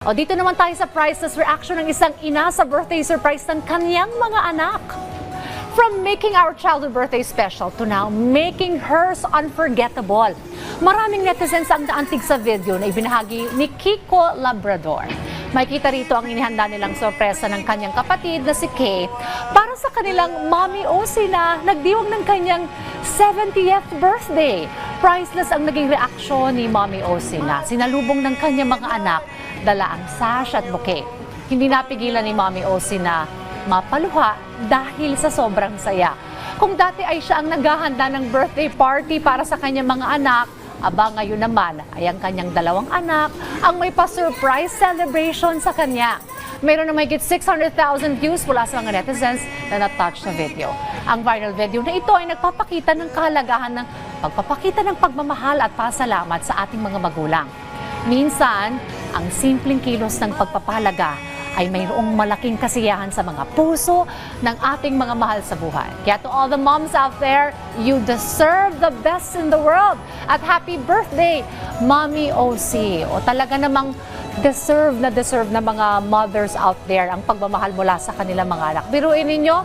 O dito naman tayo sa priceless reaction ng isang ina sa birthday surprise ng kanyang mga anak. From making our childhood birthday special to now making hers unforgettable. Maraming netizens ang naantig sa video na ibinahagi ni Kiko Labrador. Makikita rito ang inihanda nilang sorpresa ng kanyang kapatid na si Kay para sa kanilang Mommy Osi na nagdiwang ng kanyang 70th birthday. Priceless ang naging reaksyon ni Mommy Osi na sinalubong ng kanyang mga anak, dala ang sash at bouquet. Hindi napigilan ni Mommy Osi na mapaluha dahil sa sobrang saya. Kung dati ay siya ang naghahanda ng birthday party para sa kanyang mga anak, aba ngayon naman ay ang kanyang dalawang anak ang may pa-surprise celebration sa kanya. Mayroon na mahigit 600,000 views mula sa mga netizens na na-touch sa video. Ang viral video na ito ay nagpapakita ng kahalagahan ng pagpapakita ng pagmamahal at pasalamat sa ating mga magulang. Minsan, ang simpleng kilos ng pagpapahalaga ay mayroong malaking kasiyahan sa mga puso ng ating mga mahal sa buhay. Kaya to all the moms out there, you deserve the best in the world. At happy birthday, Mommy OC. O talaga namang deserve na mga mothers out there ang pagmamahal mula sa kanilang mga anak. Biruin ninyo,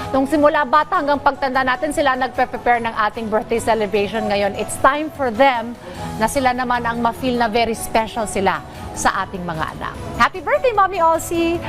nung simula bata hanggang pagtanda natin sila nagpe-prepare ng ating birthday celebration ngayon. It's time for them na sila naman ang ma-feel na very special sila sa ating mga anak. Happy birthday, Mommy Aussie!